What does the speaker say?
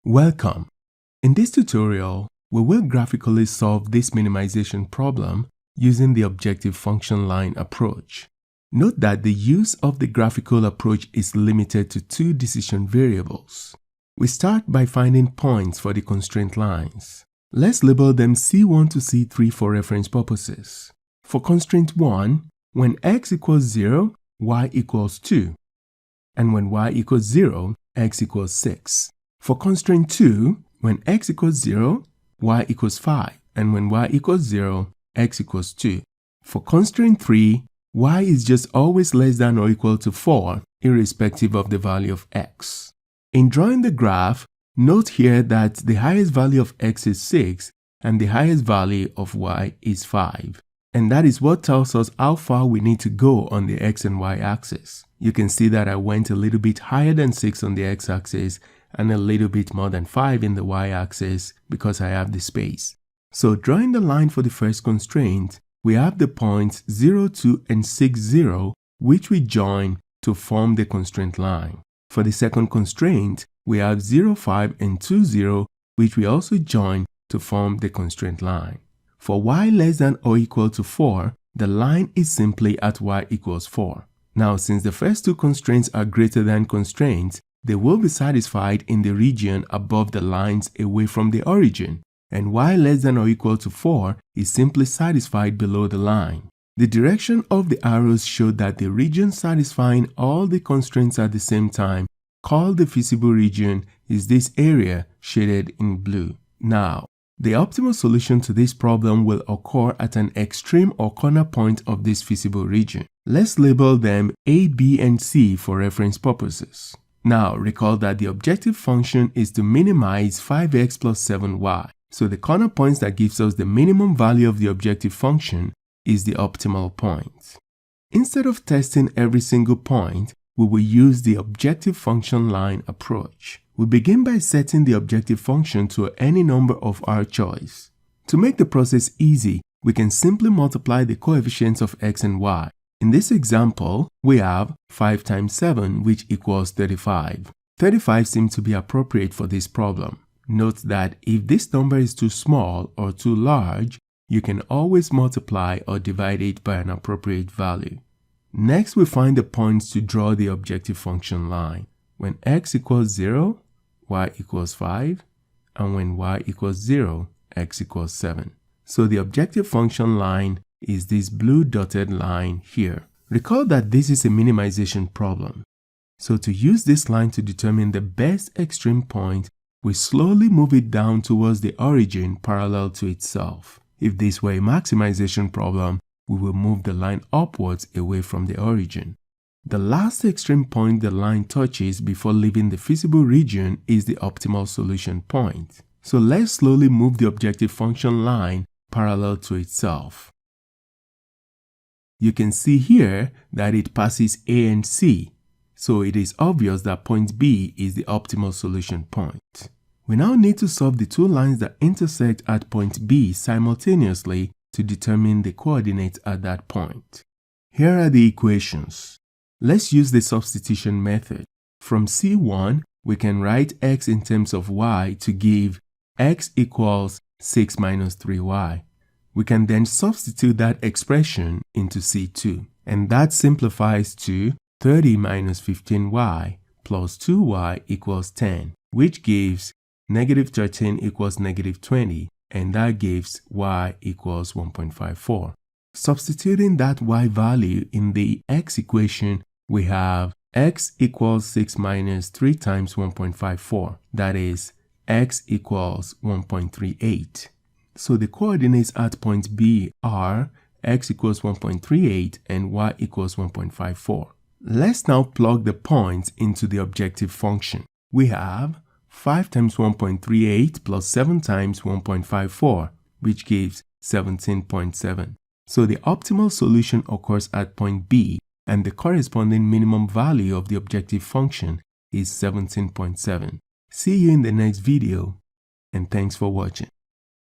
Welcome. In this tutorial, we will graphically solve this minimization problem using the objective function line approach. Note that the use of the graphical approach is limited to two decision variables. We start by finding points for the constraint lines. Let's label them C1 to C3 for reference purposes. For constraint 1, when x equals 0, y equals 2. And when y equals 0, x equals 6. For constraint 2, when x equals 0, y equals 5, and when y equals 0, x equals 2. For constraint 3, y is just always less than or equal to 4, irrespective of the value of x. In drawing the graph, note here that the highest value of x is 6, and the highest value of y is 5. And that is what tells us how far we need to go on the x and y axis. You can see that I went a little bit higher than 6 on the x-axis and a little bit more than 5 in the y-axis because I have the space. So drawing the line for the first constraint, we have the points 0, 2, and 6, 0, which we join to form the constraint line. For the second constraint, we have 0, 5, and 2, 0, which we also join to form the constraint line. For y less than or equal to 4, the line is simply at y equals 4. Now, since the first two constraints are greater than constraints, they will be satisfied in the region above the lines away from the origin, and y less than or equal to 4 is simply satisfied below the line. The direction of the arrows show that the region satisfying all the constraints at the same time, called the feasible region, is this area shaded in blue. Now, the optimal solution to this problem will occur at an extreme or corner point of this feasible region. Let's label them A, B, and C for reference purposes. Now, recall that the objective function is to minimize 5x plus 7y. So the corner points that gives us the minimum value of the objective function is the optimal point. Instead of testing every single point, we will use the objective function line approach. We begin by setting the objective function to any number of our choice. To make the process easy, we can simply multiply the coefficients of x and y. In this example, we have 5 times 7, which equals 35. 35 seems to be appropriate for this problem. Note that if this number is too small or too large, you can always multiply or divide it by an appropriate value. Next, we find the points to draw the objective function line. When x equals 0, y equals 5, and when y equals 0, x equals 7. So the objective function line is this blue dotted line here. Recall that this is a minimization problem. So to use this line to determine the best extreme point, we slowly move it down towards the origin parallel to itself. If this were a maximization problem, we will move the line upwards away from the origin. The last extreme point the line touches before leaving the feasible region is the optimal solution point. So let's slowly move the objective function line parallel to itself. You can see here that it passes A and C, so it is obvious that point B is the optimal solution point. We now need to solve the two lines that intersect at point B simultaneously to determine the coordinates at that point. Here are the equations. Let's use the substitution method. From C1, we can write x in terms of y to give x equals 6 minus 3y. We can then substitute that expression into C2, and that simplifies to 30 minus 15y plus 2y equals 10, which gives negative 13 equals negative 20, and that gives y equals 1.54. Substituting that y value in the x equation, we have x equals 6 minus 3 times 1.54, that is, x equals 1.38. So the coordinates at point B are x equals 1.38 and y equals 1.54. Let's now plug the points into the objective function. We have 5 times 1.38 plus 7 times 1.54, which gives 17.7. So the optimal solution occurs at point B, and the corresponding minimum value of the objective function is 17.7. See you in the next video, and thanks for watching.